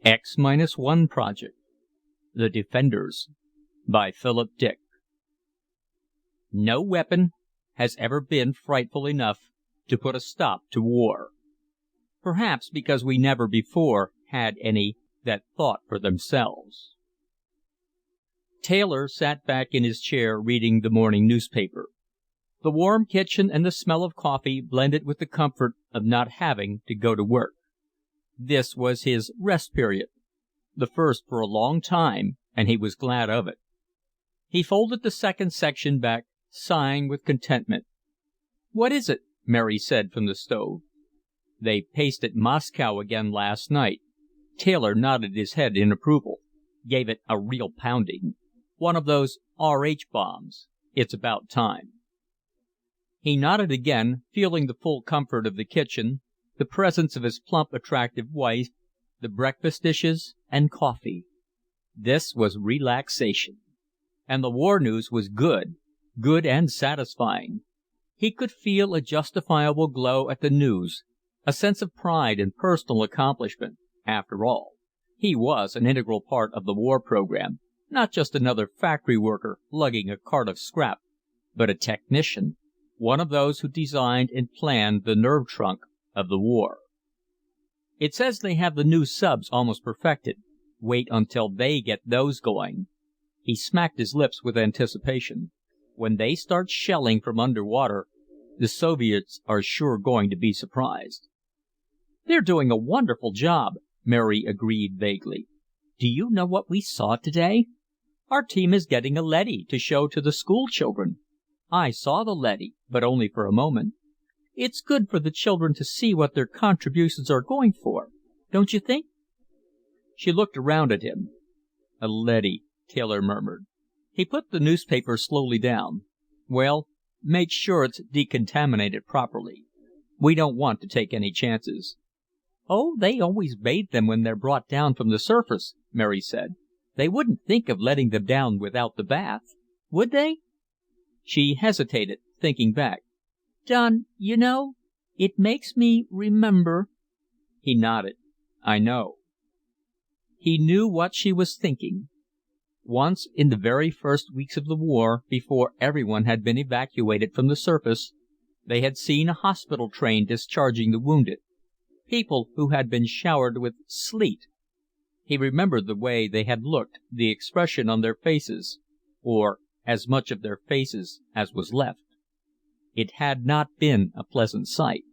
X-1 Project. The Defenders by Philip Dick. No weapon has ever been frightful enough to put a stop to war. Perhaps because we never before had any that thought for themselves. Taylor sat back in his chair reading the morning newspaper. The warm kitchen and the smell of coffee blended with the comfort of not having to go to work. This was his rest period, the first for a long time, and he was glad of it. He folded the second section back, sighing with contentment. "What is it?" Mary said from the stove. "They pasted Moscow again last night." Taylor nodded his head in approval. "Gave it a real pounding. One of those R.H. bombs. It's about time." He nodded again, feeling the full comfort of the kitchen, the presence of his plump, attractive wife, the breakfast dishes, and coffee. This was relaxation. And the war news was good and satisfying. He could feel a justifiable glow at the news, a sense of pride and personal accomplishment. After all, he was an integral part of the war program, not just another factory worker lugging a cart of scrap, but a technician, one of those who designed and planned the nerve trunk of the war. "It says they have the new subs almost perfected. Wait until they get those going." He smacked his lips with anticipation. "When they start shelling from underwater, the Soviets are sure going to be surprised." "They're doing a wonderful job," Mary agreed vaguely. "Do you know what we saw today? Our team is getting a leady to show to the school children. I saw the leady, but only for a moment. It's good for the children to see what their contributions are going for, don't you think?" She looked around at him. "A leady," Taylor murmured. He put the newspaper slowly down. "Well, make sure it's decontaminated properly. We don't want to take any chances." "Oh, they always bathe them when they're brought down from the surface," Mary said. "They wouldn't think of letting them down without the bath, would they?" She hesitated, thinking back. "Don, you know, it makes me remember—" He nodded. "I know." He knew what she was thinking. Once, in the very first weeks of the war, before everyone had been evacuated from the surface, they had seen a hospital train discharging the wounded, people who had been showered with sleet. He remembered the way they had looked, the expression on their faces, or as much of their faces as was left. It had not been a pleasant sight.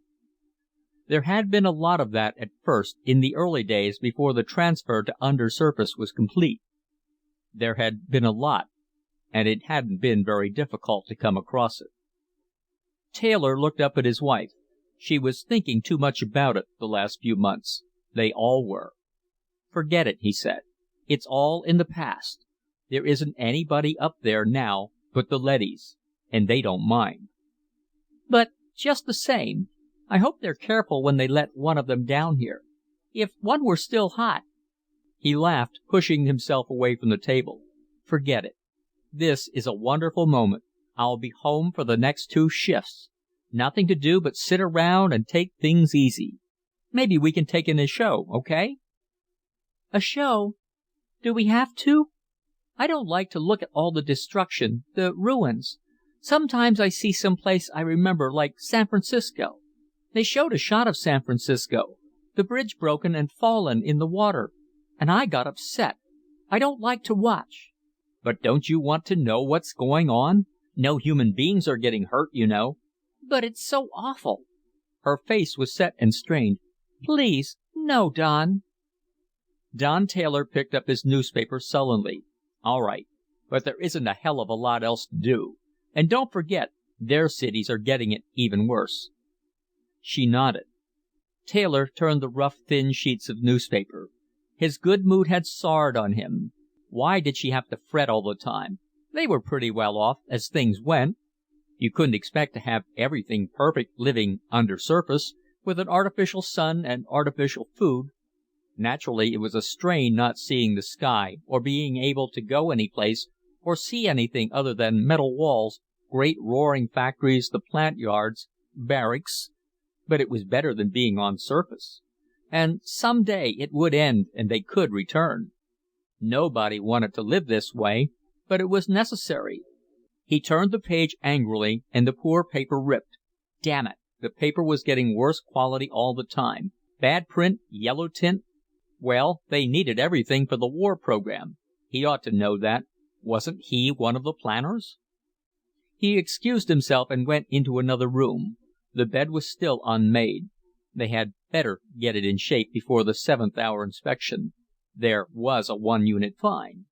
There had been a lot of that at first, in the early days before the transfer to undersurface was complete. There had been a lot, and it hadn't been very difficult to come across it. Taylor looked up at his wife. She was thinking too much about it the last few months. They all were. "Forget it," he said. "It's all in the past. There isn't anybody up there now but the leadys, and they don't mind." "But just the same, I hope they're careful when they let one of them down here. If one were still hot—" He laughed, pushing himself away from the table. "Forget it. This is a wonderful moment. I'll be home for the next 2 shifts. Nothing to do but sit around and take things easy. Maybe we can take in a show, okay?" "A show? Do we have to? I don't like to look at all the destruction, the ruins. Sometimes I see some place I remember, like San Francisco. They showed a shot of San Francisco, the bridge broken and fallen in the water, and I got upset. I don't like to watch." "But don't you want to know what's going on? No human beings are getting hurt, you know." "But it's so awful." Her face was set and strained. "Please, no, Don." Don Taylor picked up his newspaper sullenly. "All right, but there isn't a hell of a lot else to do. And don't forget, their cities are getting it even worse." She nodded. Taylor turned the rough, thin sheets of newspaper. His good mood had soured on him. Why did she have to fret all the time? They were pretty well off, as things went. You couldn't expect to have everything perfect living undersurface, with an artificial sun and artificial food. Naturally, it was a strain not seeing the sky, or being able to go any place, or see anything other than metal walls, great roaring factories, the plant yards, barracks. But it was better than being on surface. And some day it would end and they could return. Nobody wanted to live this way, but it was necessary. He turned the page angrily, and the poor paper ripped. Damn it, the paper was getting worse quality all the time. Bad print, yellow tint. Well, they needed everything for the war program. He ought to know that. Wasn't he one of the planners? He excused himself and went into another room. The bed was still unmade. They had better get it in shape before the 7th hour inspection. There was a 1-unit fine.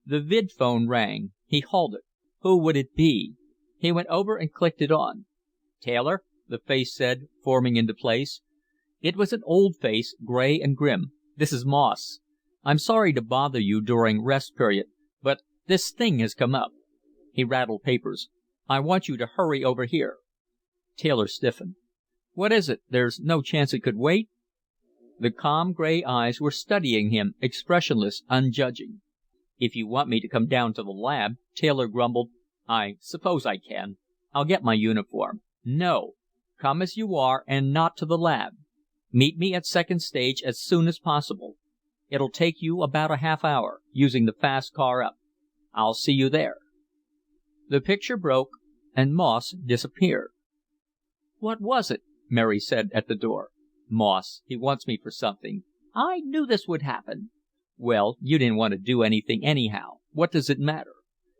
The vidphone rang. He halted. Who would it be? He went over and clicked it on. "Taylor?" the face said, forming into place. It was an old face, gray and grim. "This is Moss. I'm sorry to bother you during rest period, but this thing has come up." He rattled papers. "I want you to hurry over here." Taylor stiffened. "What is it? There's no chance it could wait?" The calm gray eyes were studying him, expressionless, unjudging. "If you want me to come down to the lab," Taylor grumbled, "I suppose I can. I'll get my uniform." "No. Come as you are and not to the lab. Meet me at second stage as soon as possible. It'll take you about a half hour, using the fast car up. I'll see you there." The picture broke, and Moss disappeared. "What was it?" Mary said at the door. "Moss. He wants me for something." "I knew this would happen." "Well, you didn't want to do anything anyhow. What does it matter?"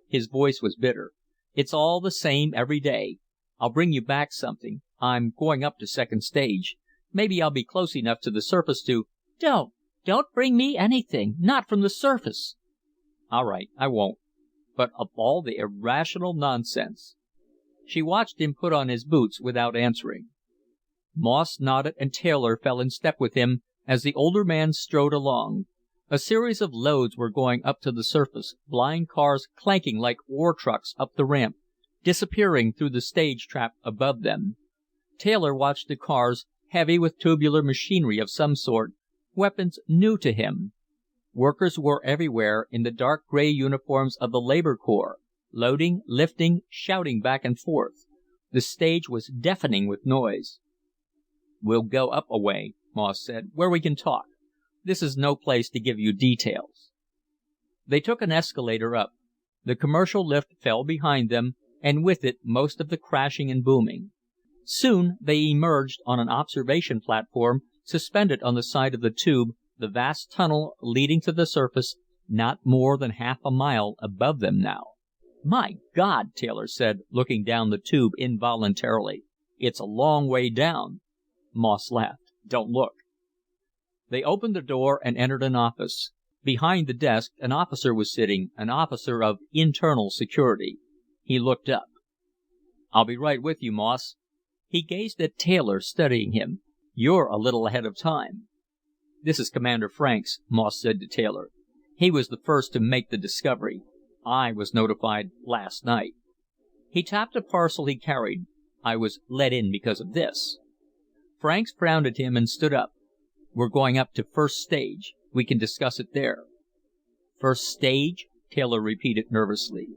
His voice was bitter. "It's all the same every day. I'll bring you back something. I'm going up to second stage. Maybe I'll be close enough to the surface to—" Don't bring me anything. Not from the surface." "All right, I won't. But of all the irrational nonsense." She watched him put on his boots without answering. Moss nodded, and Taylor fell in step with him as the older man strode along. A series of loads were going up to the surface, blind cars clanking like ore trucks up the ramp, disappearing through the stage trap above them. Taylor watched the cars, heavy with tubular machinery of some sort, weapons new to him. Workers were everywhere in the dark gray uniforms of the Labor Corps, loading, lifting, shouting back and forth. The stage was deafening with noise. "We'll go up a way," Moss said, "where we can talk. This is no place to give you details." They took an escalator up. The commercial lift fell behind them, and with it most of the crashing and booming. Soon they emerged on an observation platform suspended on the side of the tube, the vast tunnel leading to the surface not more than half a mile above them now. "My God!" Taylor said, looking down the tube involuntarily. "It's a long way down." Moss laughed. "Don't look." They opened the door and entered an office. Behind the desk an officer was sitting, an officer of internal security. He looked up. "I'll be right with you, Moss." He gazed at Taylor, studying him. "You're a little ahead of time." "This is Commander Franks," Moss said to Taylor. "He was the first to make the discovery. I was notified last night." He tapped a parcel he carried. "I was let in because of this." Franks frowned at him and stood up. "We're going up to first stage. We can discuss it there." "First stage?" Taylor repeated nervously.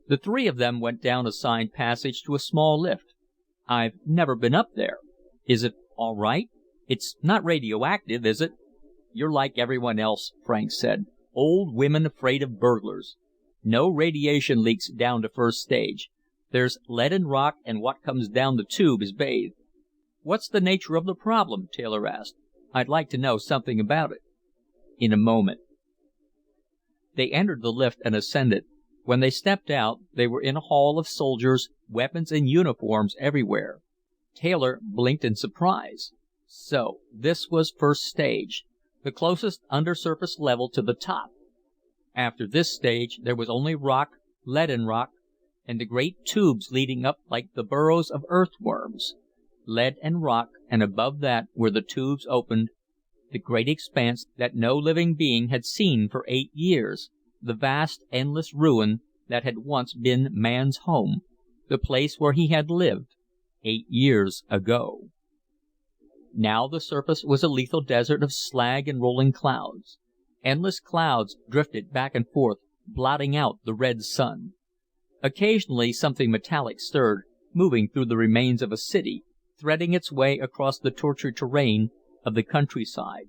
The three of them went down a side passage to a small lift. "I've never been up there. Is it all right? It's not radioactive, is it?" "You're like everyone else," Franks said. "Old women afraid of burglars. No radiation leaks down to first stage. There's lead and rock, and what comes down the tube is bathed." "What's the nature of the problem?" Taylor asked. "I'd like to know something about it." "In a moment." They entered the lift and ascended. When they stepped out, they were in a hall of soldiers, weapons and uniforms everywhere. Taylor blinked in surprise. So this was first stage, the closest undersurface level to the top. After this stage there was only rock, lead and rock, and the great tubes leading up like the burrows of earthworms. Lead and rock, and above that, where the tubes opened, the great expanse that no living being had seen for 8 years, the vast, endless ruin that had once been man's home, the place where he had lived 8 years ago. Now the surface was a lethal desert of slag and rolling clouds. Endless clouds drifted back and forth, blotting out the red sun. Occasionally something metallic stirred, moving through the remains of a city, threading its way across the tortured terrain, of the countryside.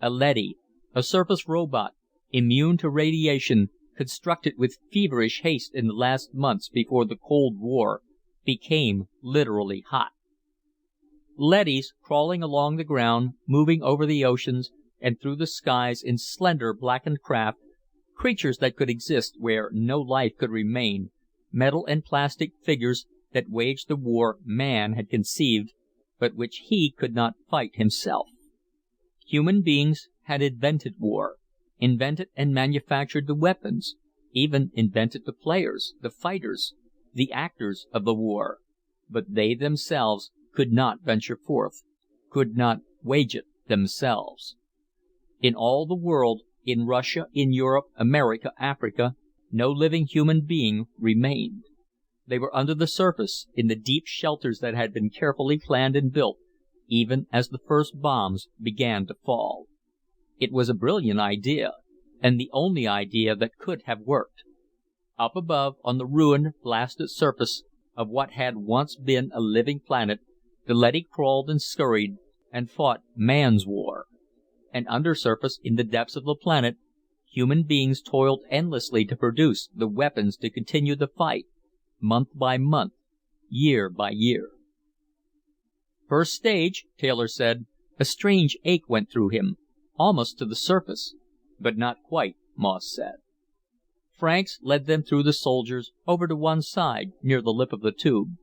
A leady, a surface robot, immune to radiation, constructed with feverish haste in the last months before the Cold War, became literally hot. Leadys crawling along the ground, moving over the oceans and through the skies in slender blackened craft, creatures that could exist where no life could remain, metal and plastic figures that waged the war man had conceived, but which he could not fight himself. Human beings had invented war, invented and manufactured the weapons, even invented the players, the fighters, the actors of the war, but they themselves could not venture forth, could not wage it themselves. In all the world, in Russia, in Europe, America, Africa, no living human being remained. They were under the surface, in the deep shelters that had been carefully planned and built, even as the first bombs began to fall. It was a brilliant idea, and the only idea that could have worked. Up above, on the ruined, blasted surface of what had once been a living planet, the leady crawled and scurried and fought man's war. And undersurface, in the depths of the planet, human beings toiled endlessly to produce the weapons to continue the fight, month by month, year by year. "First stage," Taylor said. A strange ache went through him, almost to the surface. "But not quite," Moss said. Franks led them through the soldiers, over to one side, near the lip of the tube.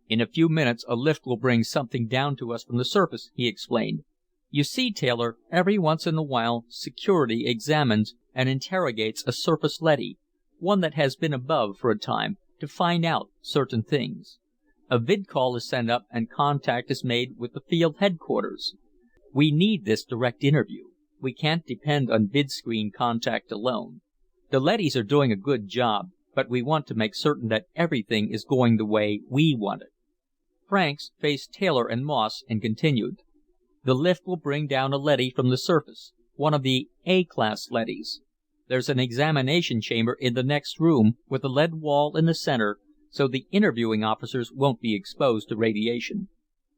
"In a few minutes a lift will bring something down to us from the surface," he explained. "You see, Taylor, every once in a while Security examines and interrogates a surface leady, one that has been above for a time, to find out certain things. A vidcall is sent up and contact is made with the field headquarters. We need this direct interview. We can't depend on vidscreen contact alone. The leadys are doing a good job, but we want to make certain that everything is going the way we want it." Franks faced Taylor and Moss and continued. "The lift will bring down a leady from the surface, one of the A-class leadys. There's an examination chamber in the next room, with a lead wall in the center, so the interviewing officers won't be exposed to radiation.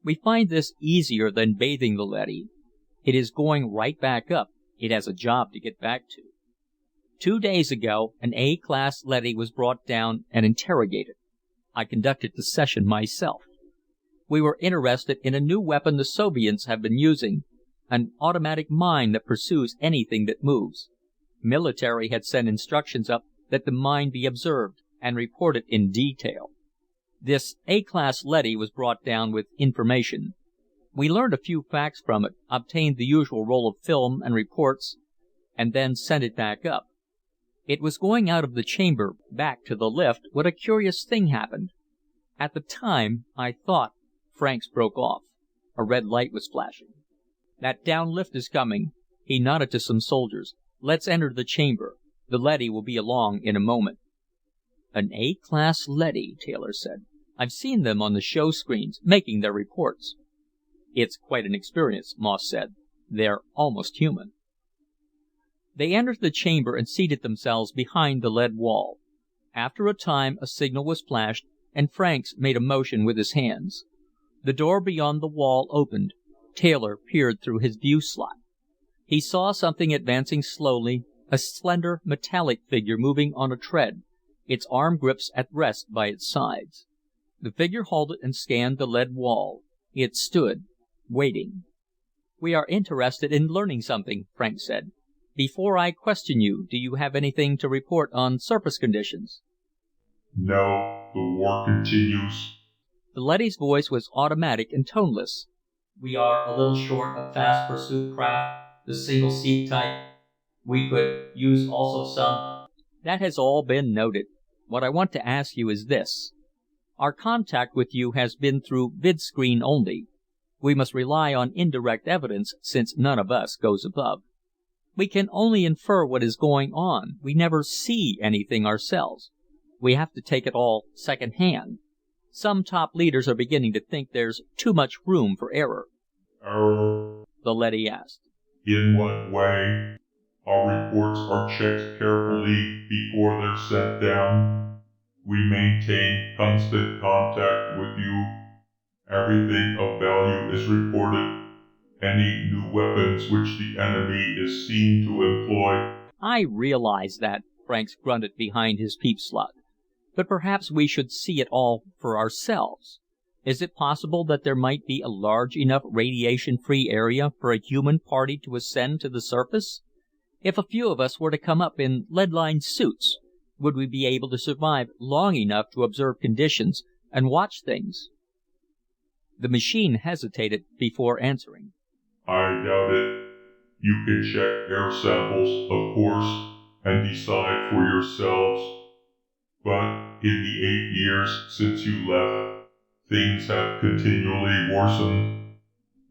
We find this easier than bathing the leady. It is going right back up. It has a job to get back to. 2 days ago an A-class leady was brought down and interrogated. I conducted the session myself. We were interested in a new weapon the Soviets have been using, an automatic mine that pursues anything that moves. Military had sent instructions up that the mine be observed and reported in detail. This A-class leady was brought down with information. We learned a few facts from it, obtained the usual roll of film and reports, and then sent it back up. It was going out of the chamber back to the lift when a curious thing happened. At the time, I thought—" Franks broke off. A red light was flashing. "That down lift is coming." He nodded to some soldiers. "Let's enter the chamber. The leady will be along in a moment." "An A-class leady," Taylor said. "I've seen them on the show screens, making their reports." "It's quite an experience," Moss said. "They're almost human." They entered the chamber and seated themselves behind the lead wall. After a time a signal was flashed, and Franks made a motion with his hands. The door beyond the wall opened. Taylor peered through his view slot. He saw something advancing slowly, a slender metallic figure moving on a tread, its arm grips at rest by its sides. The figure halted and scanned the lead wall. It stood, waiting. "We are interested in learning something," Franks said. "Before I question you, do you have anything to report on surface conditions?" "No, the war continues." The leady's voice was automatic and toneless. "We are a little short of fast pursuit craft, the single seat type. We could use also some—" "That has all been noted. What I want to ask you is this. Our contact with you has been through vidscreen only. We must rely on indirect evidence, since none of us goes above. We can only infer what is going on. We never see anything ourselves. We have to take it all second hand. Some top leaders are beginning to think there's too much room for error." "Error?" the leady asked. "In what way? Our reports are checked carefully before they're sent down. We maintain constant contact with you. Everything of value is reported, any new weapons which the enemy is seen to employ. I realize that, Franks grunted behind his peep slot. But perhaps we should see it all for ourselves. Is it possible that there might be a large enough radiation-free area for a human party to ascend to the surface? If a few of us were to come up in lead-lined suits, would we be able to survive long enough to observe conditions and watch things? The machine hesitated before answering. I doubt it. You can check air samples, of course, and decide for yourselves. But in the 8 years since you left, things have continually worsened.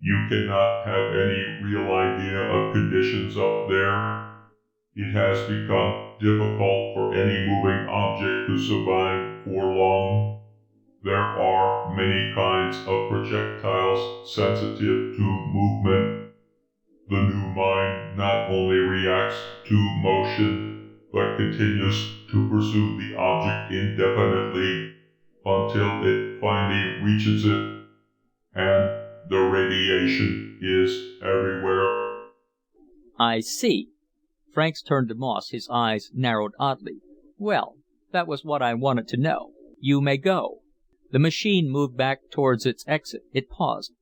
You cannot have any real idea of conditions up there. It has become difficult for any moving object to survive for long. There are many kinds of projectiles sensitive to movement. The new mine not only reacts to motion, but continues to pursue the object indefinitely until it finally reaches it. And the radiation is everywhere. I see. Franks turned to Moss, his eyes narrowed oddly. Well, that was what I wanted to know. You may go. The machine moved back towards its exit. It paused.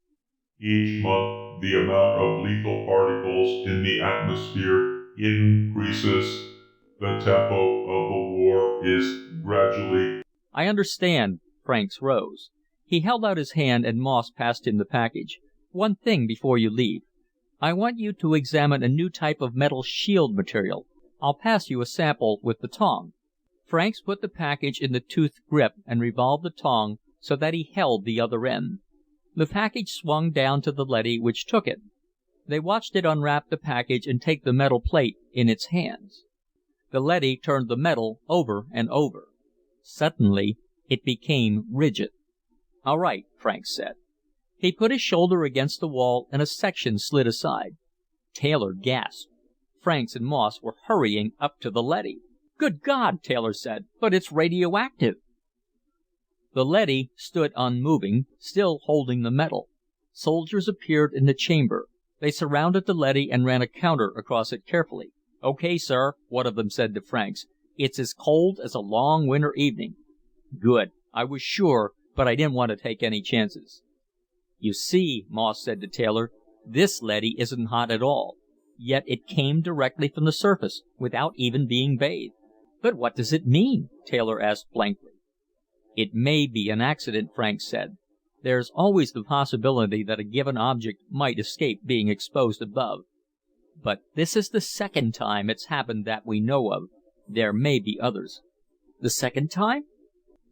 Each month, the amount of lethal particles in the atmosphere increases. The tempo of the war is gradually... I understand. Franks rose. He held out his hand and Moss passed him the package. One thing before you leave. I want you to examine a new type of metal shield material. I'll pass you a sample with the tong. Franks put the package in the toothed grip and revolved the tong so that he held the other end. The package swung down to the leady, which took it. They watched it unwrap the package and take the metal plate in its hands. The leady turned the metal over and over. Suddenly, it became rigid. All right, Franks said. He put his shoulder against the wall and a section slid aside. Taylor gasped. Franks and Moss were hurrying up to the leady. Good God, Taylor said, but it's radioactive. The leady stood unmoving, still holding the metal. Soldiers appeared in the chamber. They surrounded the leady and ran a counter across it carefully. Okay, sir, one of them said to Franks. It's as cold as a long winter evening. Good. I was sure, but I didn't want to take any chances. You see, Moss said to Taylor, this leady isn't hot at all. Yet it came directly from the surface, without even being bathed. But what does it mean? Taylor asked blankly. It may be an accident, Franks said. There's always the possibility that a given object might escape being exposed above. But this is the second time it's happened that we know of. There may be others. The second time?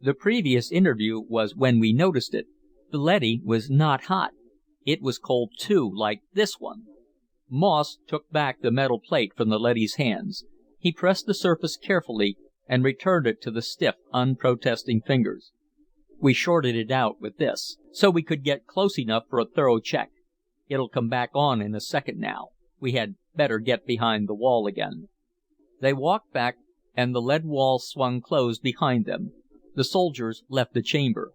The previous interview was when we noticed it. The leady was not hot. It was cold, too, like this one. Moss took back the metal plate from the leady's hands. He pressed the surface carefully and returned it to the stiff, unprotesting fingers. We shorted it out with this, so we could get close enough for a thorough check. It'll come back on in a second now. We had better get behind the wall again. They walked back, and the lead wall swung closed behind them. The soldiers left the chamber.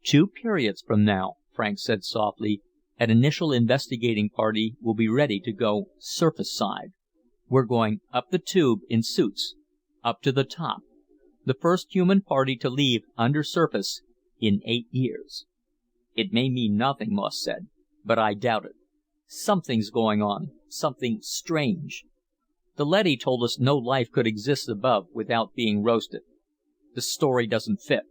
2 periods from now, Franks said softly, an initial investigating party will be ready to go surface side. We're going up the tube in suits, up to the top. The first human party to leave undersurface in 8 years. It may mean nothing, Moss said, but I doubt it. Something's going on, something strange. The leady told us no life could exist above without being roasted. The story doesn't fit.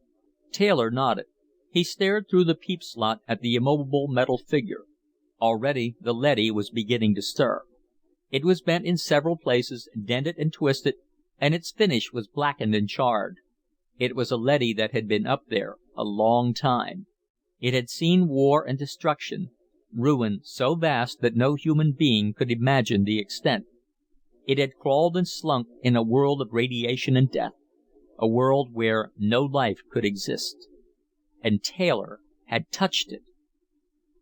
Taylor nodded. He stared through the peep slot at the immobile metal figure. Already the leady was beginning to stir. It was bent in several places, dented and twisted, and its finish was blackened and charred. It was a leady that had been up there a long time. It had seen war and destruction, ruin so vast that no human being could imagine the extent. It had crawled and slunk in a world of radiation and death, a world where no life could exist. And Taylor had touched it.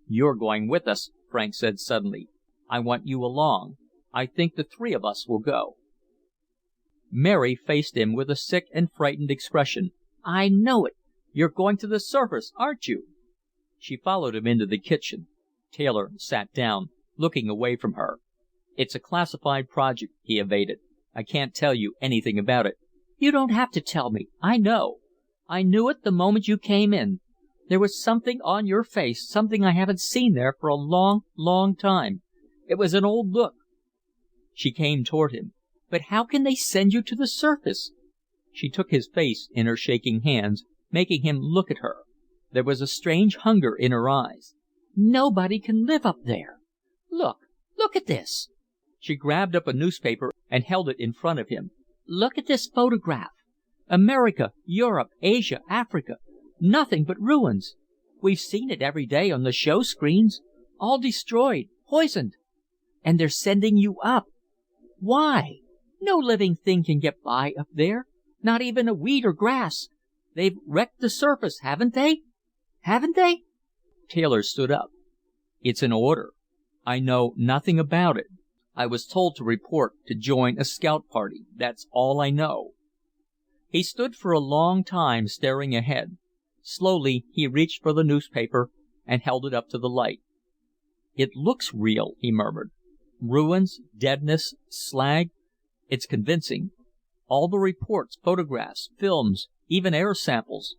You're going with us, Franks said suddenly. I want you along. I think the 3 of us will go. Mary faced him with a sick and frightened expression. I know it. You're going to the surface, aren't you? She followed him into the kitchen. Taylor sat down, looking away from her. "It's a classified project," he evaded. "I can't tell you anything about it." "You don't have to tell me. I know. I knew it the moment you came in. There was something on your face, something I haven't seen there for a long, long time. It was an old look." She came toward him. "But how can they send you to the surface?" She took his face in her shaking hands, making him look at her. There was a strange hunger in her eyes. "Nobody can live up there. Look at this." She grabbed up a newspaper and held it in front of him. "Look at this photograph. America, Europe, Asia, Africa. Nothing but ruins. We've seen it every day on the show screens. All destroyed, poisoned. And they're sending you up. Why? No living thing can get by up there. Not even a weed or grass. They've wrecked the surface, haven't they? Haven't they?" Taylor stood up. "It's an order. I know nothing about it. I was told to report, to join a scout party. That's all I know." He stood for a long time staring ahead. Slowly he reached for the newspaper and held it up to the light. "It looks real," he murmured. "Ruins, deadness, slag. It's convincing. All the reports, photographs, films, even air samples.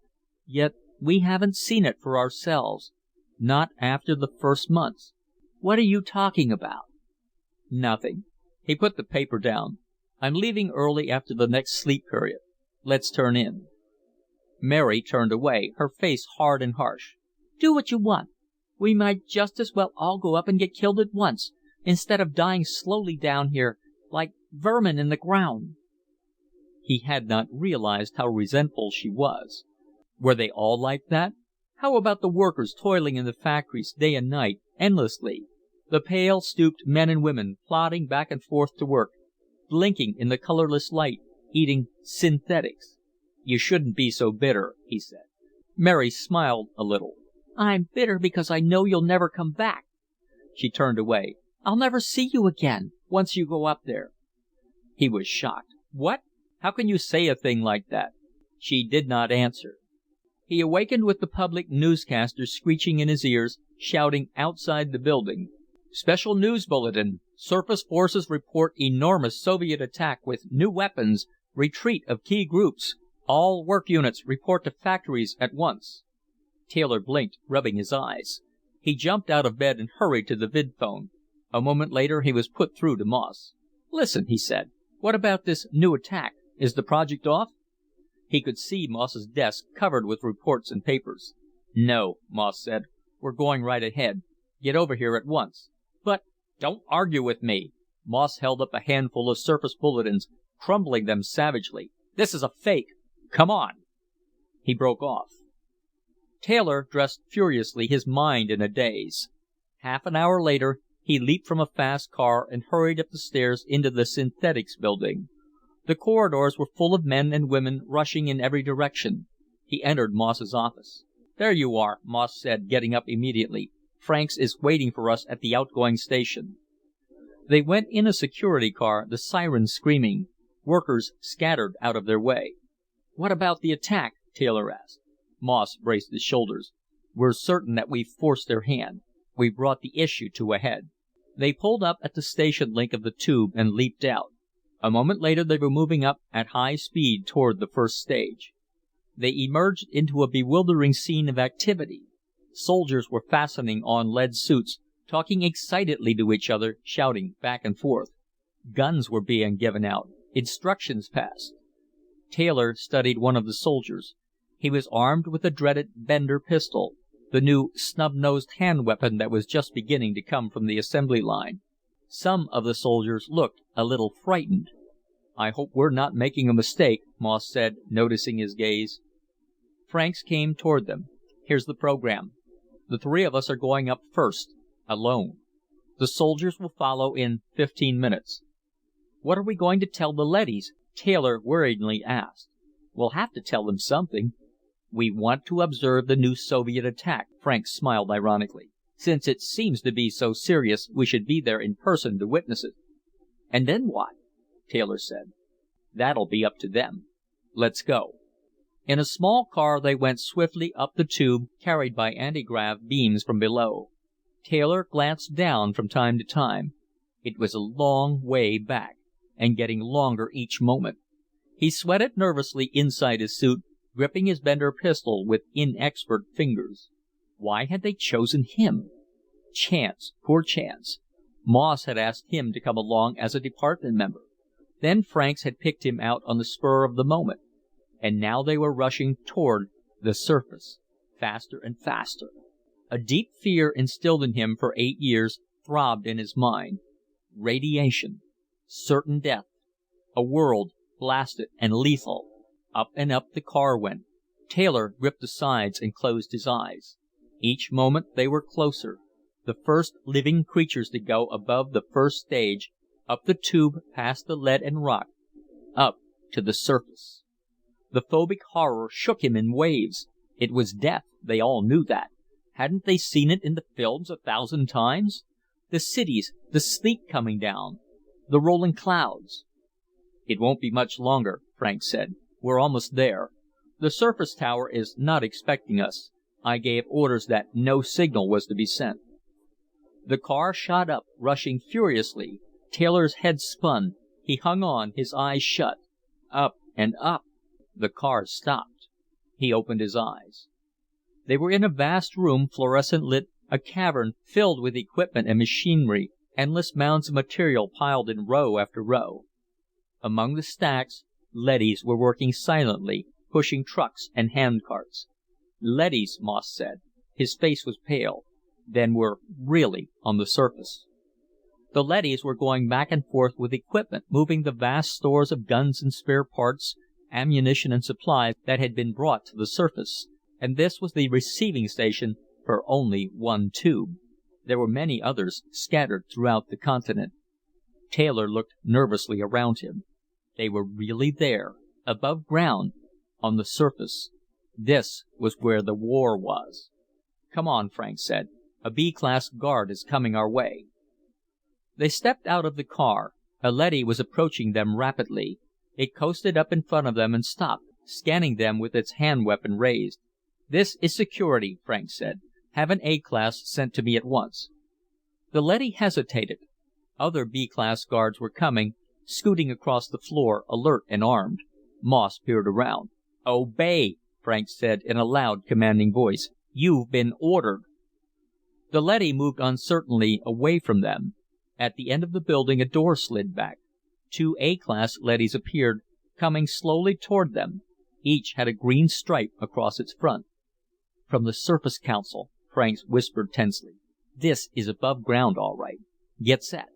Yet we haven't seen it for ourselves. Not after the first months." "What are you talking about?" "Nothing." He put the paper down. "I'm leaving early after the next sleep period. Let's turn in." Mary turned away, her face hard and harsh. "Do what you want. We might just as well all go up and get killed at once, instead of dying slowly down here like vermin in the ground." He had not realized how resentful she was. Were they all like that? How about the workers toiling in the factories day and night, endlessly? The pale, stooped men and women plodding back and forth to work, blinking in the colorless light, eating synthetics. "You shouldn't be so bitter," he said. Mary smiled a little. "I'm bitter because I know you'll never come back." She turned away. "I'll never see you again, once you go up there." He was shocked. "What? How can you say a thing like that?" She did not answer. He awakened with the public newscaster screeching in his ears, shouting outside the building. "Special news bulletin. Surface forces report enormous Soviet attack with new weapons. Retreat of key groups. All work units report to factories at once." Taylor blinked, rubbing his eyes. He jumped out of bed and hurried to the vidphone. A moment later he was put through to Moss. "Listen," he said. "What about this new attack? Is the project off?" He could see Moss's desk covered with reports and papers. "No," Moss said. "We're going right ahead. Get over here at once." "But—" "Don't argue with me." Moss held up a handful of surface bulletins, crumbling them savagely. "This is a fake. Come on." He broke off. Taylor dressed furiously, his mind in a daze. Half an hour later he leaped from a fast car and hurried up the stairs into the Synthetics Building. The corridors were full of men and women rushing in every direction. He entered Moss's office. "There you are," Moss said, getting up immediately. "Franks is waiting for us at the outgoing station." They went in a security car, the sirens screaming. Workers scattered out of their way. "What about the attack?" Taylor asked. Moss braced his shoulders. "We're certain that we've forced their hand. We've brought the issue to a head." They pulled up at the station link of the tube and leaped out. A moment later they were moving up at high speed toward the first stage. They emerged into a bewildering scene of activity. Soldiers were fastening on lead suits, talking excitedly to each other, shouting back and forth. Guns were being given out, instructions passed. Taylor studied one of the soldiers. He was armed with the dreaded Bender pistol, the new snub-nosed hand weapon that was just beginning to come from the assembly line. Some of the soldiers looked a little frightened. "I hope we're not making a mistake," Moss said, noticing his gaze. Franks came toward them. "Here's the program. The three of us are going up first, alone. The soldiers will follow in 15 minutes." "What are we going to tell the leadys?" Taylor worriedly asked. "We'll have to tell them something." "We want to observe the new Soviet attack," Franks smiled ironically. "Since it seems to be so serious, we should be there in person to witness it." "And then what?" Taylor said. "That'll be up to them. Let's go." In a small car they went swiftly up the tube, carried by anti-grav beams from below. Taylor glanced down from time to time. It was a long way back, and getting longer each moment. He sweated nervously inside his suit, gripping his Bender pistol with inexpert fingers. Why had they chosen him? Chance, poor Chance. Moss had asked him to come along as a department member. Then Franks had picked him out on the spur of the moment. And now they were rushing toward the surface, faster and faster. A deep fear instilled in him for 8 years throbbed in his mind. Radiation. Certain death. A world blasted and lethal. Up and up the car went. Taylor gripped the sides and closed his eyes. Each moment they were closer. The first living creatures to go above the first stage, up the tube past the lead and rock, up to the surface. The phobic horror shook him in waves. It was death, they all knew that. Hadn't they seen it in the films 1,000 times? The cities, the sleet coming down, the rolling clouds. "It won't be much longer," Franks said. "We're almost there. The surface tower is not expecting us. I gave orders that no signal was to be sent." The car shot up, rushing furiously. Taylor's head spun. He hung on, his eyes shut. Up and up. The car stopped. He opened his eyes. They were in a vast room, fluorescent lit, a cavern filled with equipment and machinery, endless mounds of material piled in row after row. Among the stacks, leadys were working silently, pushing trucks and hand carts. Leadys, Moss said. His face was pale. Then we're really on the surface. The leadys were going back and forth with equipment, moving the vast stores of guns and spare parts, ammunition and supplies that had been brought to the surface. And this was the receiving station for only one tube. There were many others scattered throughout the continent. Taylor looked nervously around him. They were really there, above ground, on the surface. This was where the war was. "Come on," Franks said. "A B-class guard is coming our way." They stepped out of the car. A leady was approaching them rapidly. It coasted up in front of them and stopped, scanning them with its hand weapon raised. "This is security," Franks said. "Have an A-class sent to me at once." The leady hesitated. Other B-class guards were coming, scooting across the floor, alert and armed. Moss peered around. "Obey," Franks said in a loud, commanding voice. "You've been ordered." The leady moved uncertainly away from them. At the end of the building a door slid back. 2 A-class leadys appeared, coming slowly toward them. Each had a green stripe across its front. "From the Surface Council," Franks whispered tensely. "This is above ground, all right. Get set."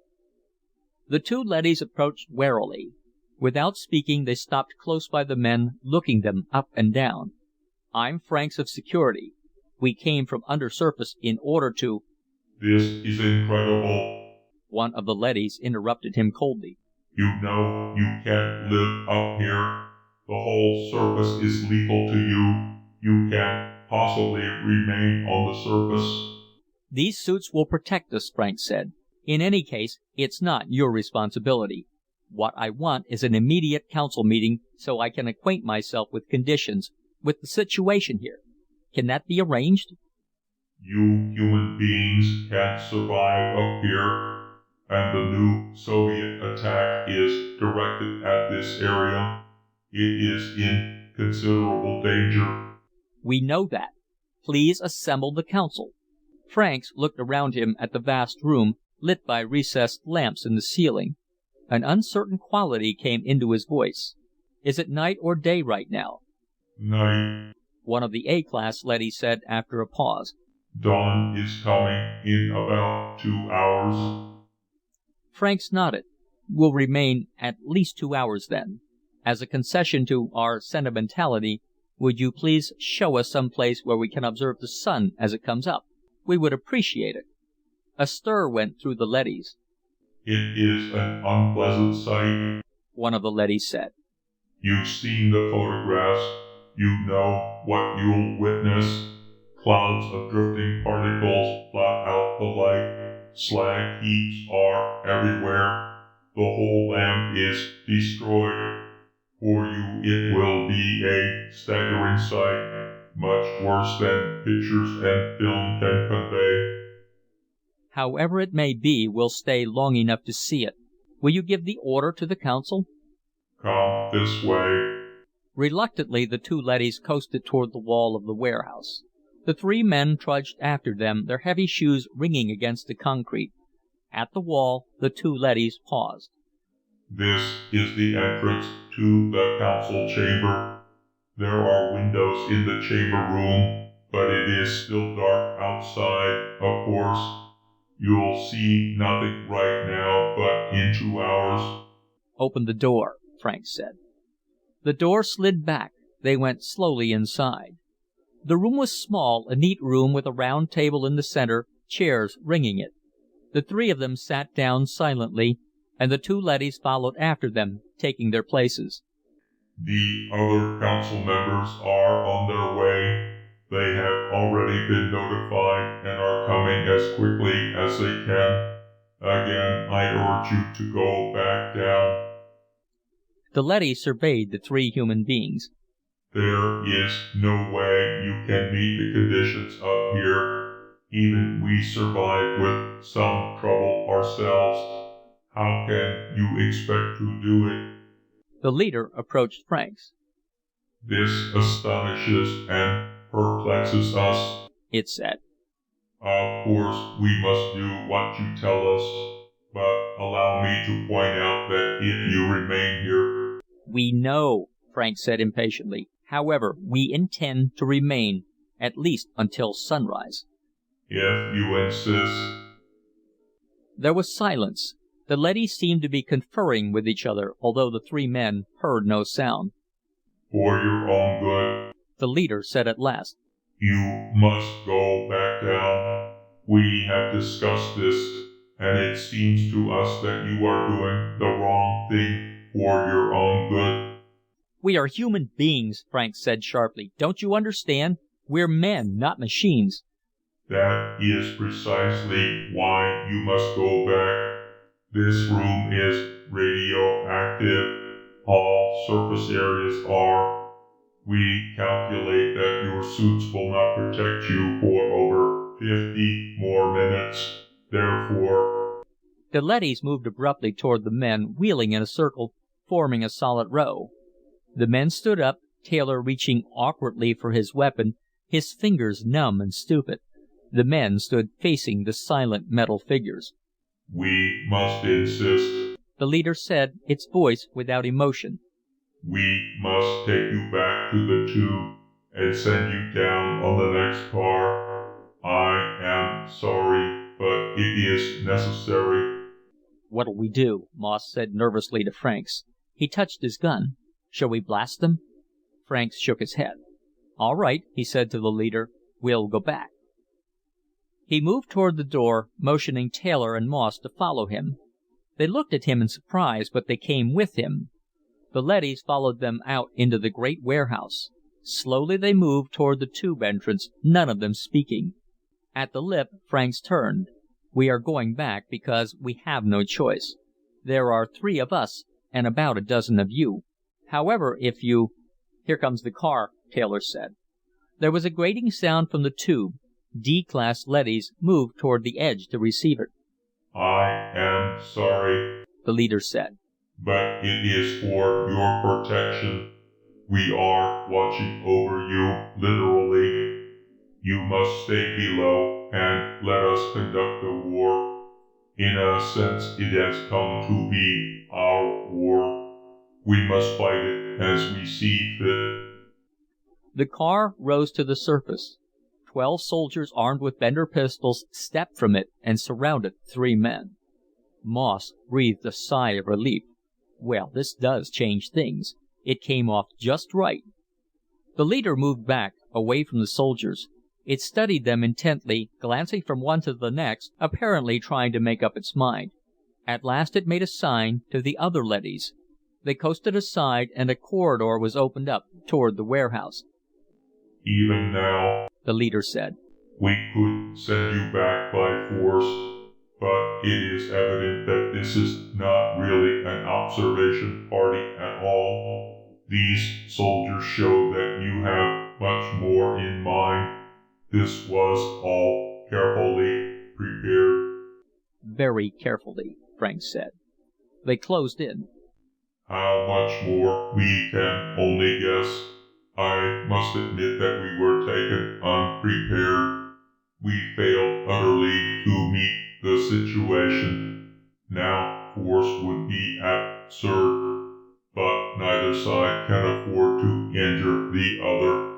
The 2 leadys approached warily. Without speaking, they stopped close by the men, looking them up and down. "I'm Franks of Security. We came from undersurface in order to—" "This is incredible," one of the leadys interrupted him coldly. "You know you can't live up here. The whole surface is lethal to you. You can't possibly remain on the surface." "These suits will protect us," Franks said. "In any case, it's not your responsibility. What I want is an immediate council meeting so I can acquaint myself with conditions, with the situation here. Can that be arranged?" "You human beings can't survive up here, and the new Soviet attack is directed at this area. It is in considerable danger." "We know that. Please assemble the council." Franks looked around him at the vast room, lit by recessed lamps in the ceiling. An uncertain quality came into his voice. "Is it night or day right now?" "Night," one of the A-class leadys said after a pause. "Dawn is coming in about 2 hours." Franks nodded. "We'll remain at least 2 hours, then. As a concession to our sentimentality, would you please show us some place where we can observe the sun as it comes up? We would appreciate it." A stir went through the leadys. "It is an unpleasant sight," one of the leadys said. "You've seen the photographs. You know what you'll witness. Clouds of drifting particles blot out the light. Slag heaps are everywhere. The whole land is destroyed. For you it will be a staggering sight, much worse than pictures and film can convey." However it may be, we'll stay long enough to see it. Will you give the order to the council?" "Come this way." Reluctantly, the two leadys coasted toward the wall of the warehouse. The three men trudged after them, their heavy shoes ringing against the concrete. At the wall, the two leadys paused. "This is the entrance to the council chamber. There are windows in the chamber room, but it is still dark outside, of course. You'll see nothing right now, but in 2 hours." "Open the door," Frank said. The door slid back. They went slowly inside. The room was small, a neat room with a round table in the center, chairs ringing it. The three of them sat down silently, and the two leadys followed after them, taking their places. "The other council members are on their way. They have already been notified and are coming as quickly as they can. Again, I urge you to go back down." The leady surveyed the three human beings. "There is no way you can meet the conditions up here. Even we survive with some trouble ourselves. How can you expect to do it?" The leader approached Franks. "This astonishes and perplexes us," it said. "Of course, we must do what you tell us, but allow me to point out that if you remain here—" "We know," Frank said impatiently. "However, we intend to remain, at least until sunrise." "If you insist." There was silence. The leadys seemed to be conferring with each other, although the three men heard no sound. "For your own good," the leader said at last, "you must go back down. We have discussed this, and it seems to us that you are doing the wrong thing for your own good." "We are human beings," Frank said sharply. "Don't you understand? We're men, not machines." "That is precisely why you must go back. This room is radioactive. All surface areas are. We calculate that your suits will not protect you for over 50 more minutes. Therefore—" The leadys moved abruptly toward the men, wheeling in a circle, forming a solid row. The men stood up, Taylor reaching awkwardly for his weapon, his fingers numb and stupid. The men stood facing the silent metal figures. "We must insist," the leader said, its voice without emotion. "We must take you back to the tube and send you down on the next car. I am sorry, but it is necessary." "What'll we do?" Moss said nervously to Franks. He touched his gun. "Shall we blast them?" Franks shook his head. "All right," he said to the leader. "We'll go back." He moved toward the door, motioning Taylor and Moss to follow him. They looked at him in surprise, but they came with him. The leadys followed them out into the great warehouse. Slowly they moved toward the tube entrance, none of them speaking. At the lip, Franks turned. "We are going back because we have no choice. There are 3 of us and about a dozen of you. However, if you—" "Here comes the car," Taylor said. There was a grating sound from the tube. D-class leadys moved toward the edge to receive it. "I am sorry," the leader said, "but it is for your protection. We are watching over you, literally. You must stay below and let us conduct the war. In a sense, it has come to be our war. We must fight it as we see fit." The car rose to the surface. 12 soldiers armed with Bender pistols stepped from it and surrounded 3 men. Moss breathed a sigh of relief. "Well, this does change things. It came off just right." The leader moved back, away from the soldiers. It studied them intently, glancing from one to the next, apparently trying to make up its mind. At last it made a sign to the other leadys. They coasted aside, and a corridor was opened up toward the warehouse. "Even now," the leader said, "we could send you back by force, but it is evident that this is not really an observation party at all. These soldiers show that you have much more in mind. This was all carefully prepared." very carefully, Franks said. They closed in. How much more, we can only guess. I must admit that we were taken unprepared. We failed utterly to meet the situation. Now, force would be absurd, but neither side can afford to injure the other.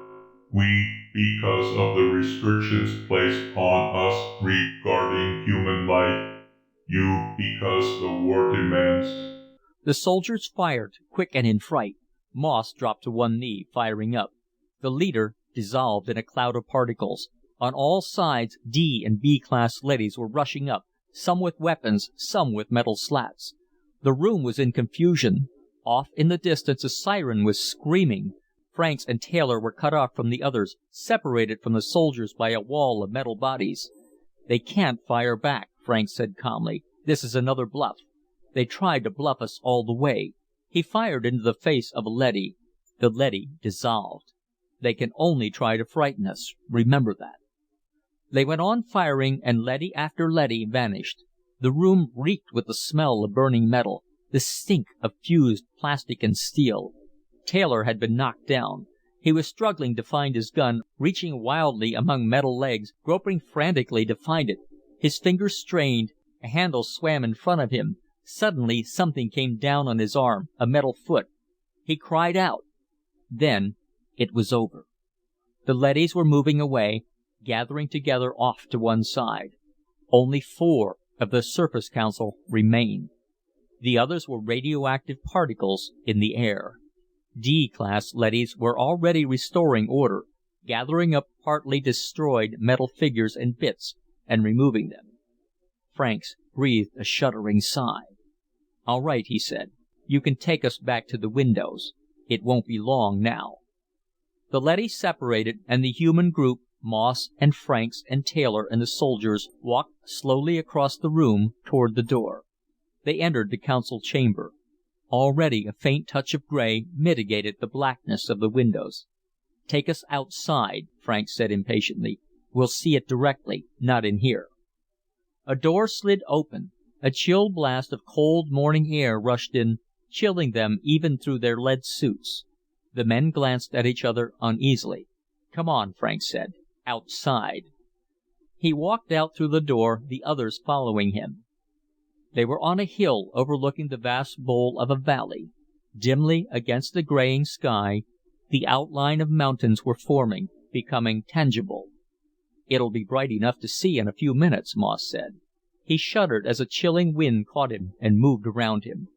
We, because of the restrictions placed on us regarding human life. You, because the war demands. The soldiers fired, quick and in fright. Moss dropped to one knee, firing up. The leader dissolved in a cloud of particles. On all sides, D and B class leadys were rushing up, some with weapons, some with metal slats. The room was in confusion. Off in the distance a siren was screaming. Franks and Taylor were cut off from the others, separated from the soldiers by a wall of metal bodies. "They can't fire back," Franks said calmly. "This is another bluff. They tried to bluff us all the way." He fired into the face of a leady. The leady dissolved. "They can only try to frighten us. Remember that." They went on firing, and leady after leady vanished. The room reeked with the smell of burning metal, the stink of fused plastic and steel. Taylor had been knocked down. He was struggling to find his gun, reaching wildly among metal legs, groping frantically to find it. His fingers strained. A handle swam in front of him. Suddenly something came down on his arm, a metal foot. He cried out. Then it was over. The leadys were moving away, gathering together off to one side. Only 4 of the Surface Council remained. The others were radioactive particles in the air. D-class leadys were already restoring order, gathering up partly destroyed metal figures and bits and removing them. Franks breathed a shuddering sigh. "All right," he said. "You can take us back to the windows. It won't be long now." The leadys separated, and the human group, Moss and Franks and Taylor and the soldiers, walked slowly across the room toward the door. They entered the council chamber. Already a faint touch of gray mitigated the blackness of the windows. "Take us outside," Franks said impatiently. "We'll see it directly, not in here." A door slid open. A chill blast of cold morning air rushed in, chilling them even through their lead suits. The men glanced at each other uneasily. "Come on," Franks said. "Outside." He walked out through the door, the others following him. They were on a hill overlooking the vast bowl of a valley. Dimly against the graying sky, the outline of mountains were forming, becoming tangible. "It'll be bright enough to see in a few minutes," Moss said. He shuddered as a chilling wind caught him and moved around him.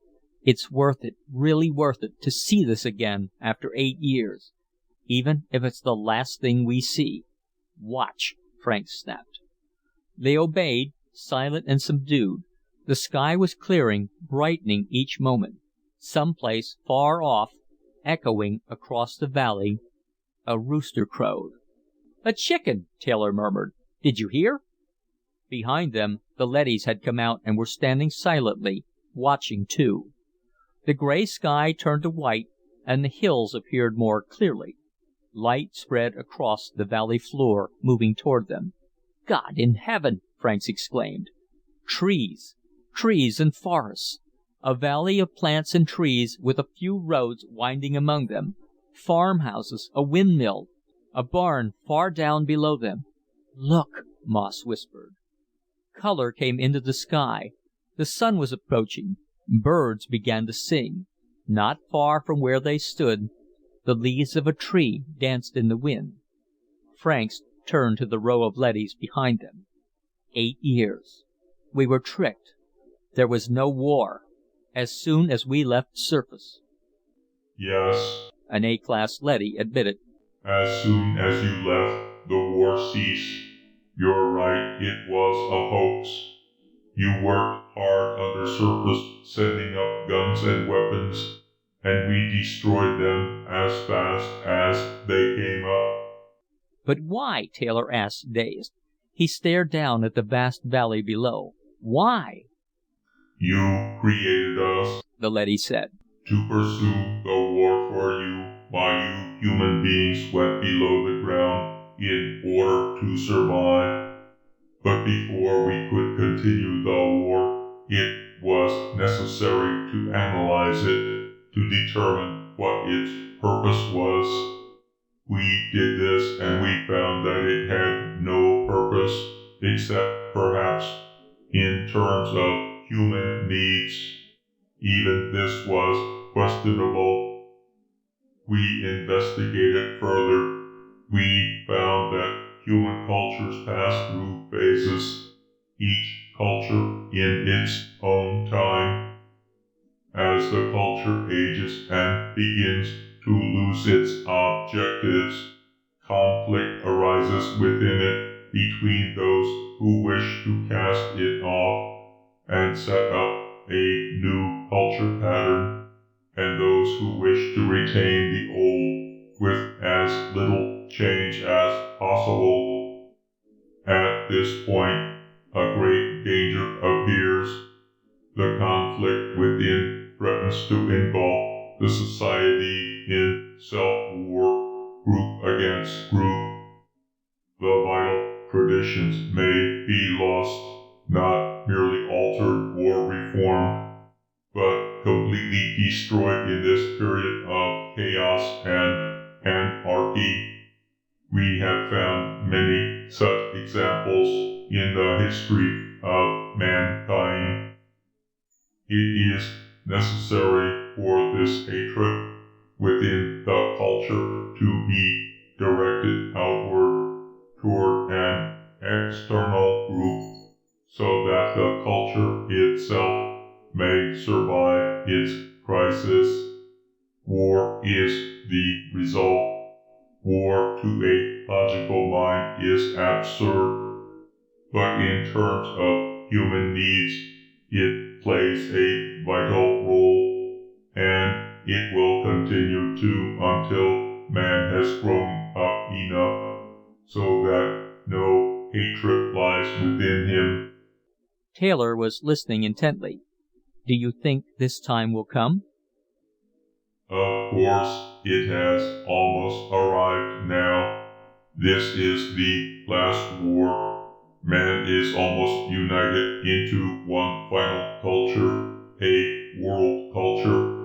"It's worth it, really worth it, to see this again after 8 years. Even if it's the last thing we see." "Watch," Franks snapped. They obeyed, silent and subdued. The sky was clearing, brightening each moment. Someplace far off, echoing across the valley, a rooster crowed. "A chicken," Taylor murmured. "Did you hear?" Behind them, the leadys had come out and were standing silently, watching too. The gray sky turned to white, and the hills appeared more clearly. Light spread across the valley floor, moving toward them. "God in heaven!" Franks exclaimed. Trees! Trees and forests! A valley of plants and trees, with a few roads winding among them. Farmhouses, a windmill, a barn far down below them. "Look!" Moss whispered. Color came into the sky. The sun was approaching. Birds began to sing. Not far from where they stood, the leaves of a tree danced in the wind. Franks turned to the row of leadys behind them. 8 years. We were tricked. There was no war. As soon as we left Surface. "Yes," an A-class leady admitted. "as soon as you left, the war ceased. You're right, it was a hoax. You worked hard under surface, sending up guns and weapons, and we destroyed them as fast as they came up." "But why?" Taylor asked, dazed. He stared down at the vast valley below. "Why?" "You created us," the leady said. "to pursue the war for you, while you human beings went below the ground in order to survive. But before we could continue the war, it was necessary to analyze it to determine what its purpose was. We did this and we found that it had no purpose except perhaps in terms of human needs. Even this was questionable. We investigated further. We found that human cultures pass through phases, each culture in its own time. As the culture ages and begins to lose its objectives, conflict arises within it between those who wish to cast it off and set up a new culture pattern, and those who wish to retain the old with as little change as possible. At this point, a great danger appears. The conflict within threatens to engulf the society in self-war, group against group. The vital traditions may be lost, not merely altered or reformed, but completely destroyed in this period of chaos and anarchy. We have found many such examples in the history of mankind. It is necessary for this hatred within the culture to be directed outward toward an external group so that the culture itself may survive its crisis. War is the result. War to a logical mind is absurd, but in terms of human needs, it plays a vital role, and it will continue to until man has grown up enough so that no hatred lies within him. Taylor was listening intently. Do you think this time will come? Of course, it has almost arrived now. This is the last war. Man is almost united into one final culture, a world culture.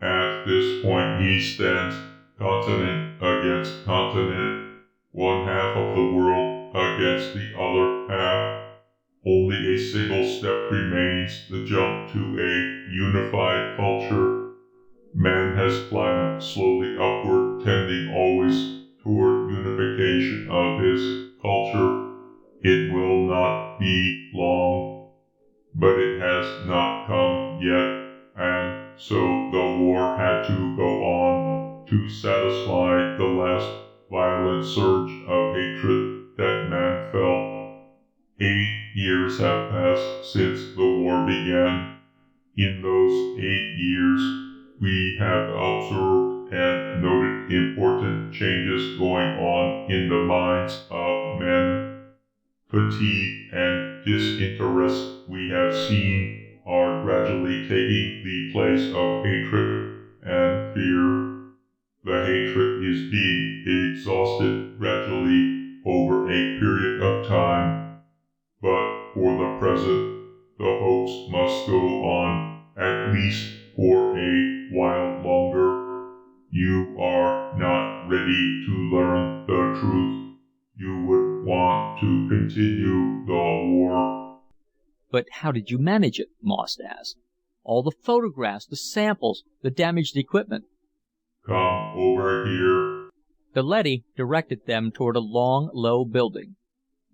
At this point he stands continent against continent, one half of the world against the other half. Only a single step remains, the jump to a unified culture. Man has climbed slowly upward, tending always toward unification of his culture. It will not be long, but it has not come yet, and so the war had to go on to satisfy the last violent surge of hatred that man felt. 8 years have passed since the war began. In those 8 years, we have observed and noted important changes going on in the minds of men. Fatigue and disinterest we have seen are gradually taking the place of hatred and fear. The hatred is being exhausted gradually over a period of time, but for the present, the hoax must go on, at least for a while longer. You are not ready to learn the truth. You would want to continue the war. But how did you manage it? Most asked. All the photographs, the samples, the damaged equipment. Come over here. The leady directed them toward a long, low building.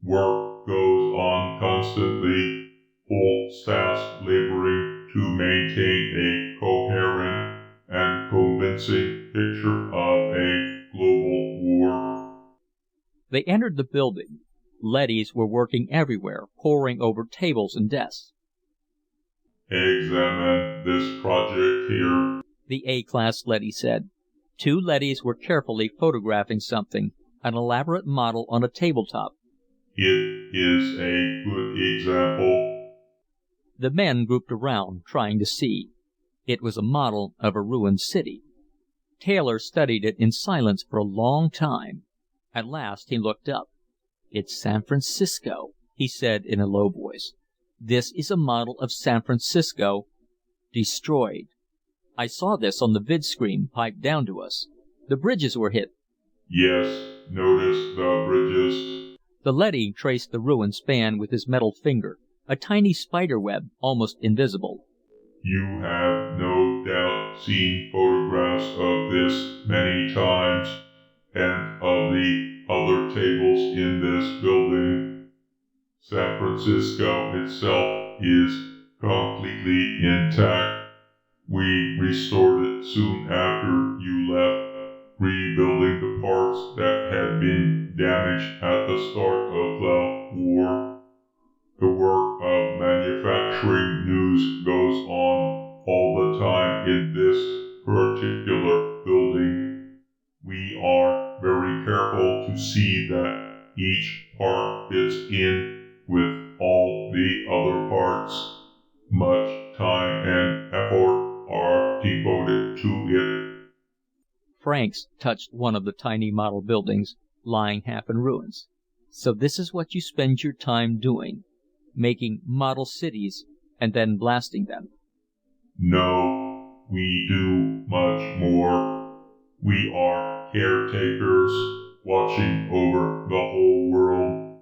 Work goes on constantly, full staffs laboring to maintain a coherent and convincing picture of a global war. They entered the building. Leadys were working everywhere, poring over tables and desks. Examine this project here, the A-class leady said. 2 leadys were carefully photographing something, an elaborate model on a tabletop. It is a good example. The men grouped around, trying to see. It was a model of a ruined city. Taylor studied it in silence for a long time. At last he looked up. "It's San Francisco," he said in a low voice. This is a model of San Francisco destroyed. I saw this on the vidscreen piped down to us. The bridges were hit. Yes, notice the bridges. The leady traced the ruined span with his metal finger, a tiny spider web, almost invisible. You have no doubt seen photographs of this many times, and of the other tables in this building. San Francisco itself is completely intact. We restored it soon after you left, rebuilding the parts that had been damaged at the start of the war. The work of manufacturing news goes on all the time in this particular building. We are very careful to see that each part fits in with all the other parts. Much time and effort are devoted to it. Franks touched one of the tiny model buildings, lying half in ruins. So this is what you spend your time doing, making model cities and then blasting them. No, we do much more. We are caretakers, watching over the whole world.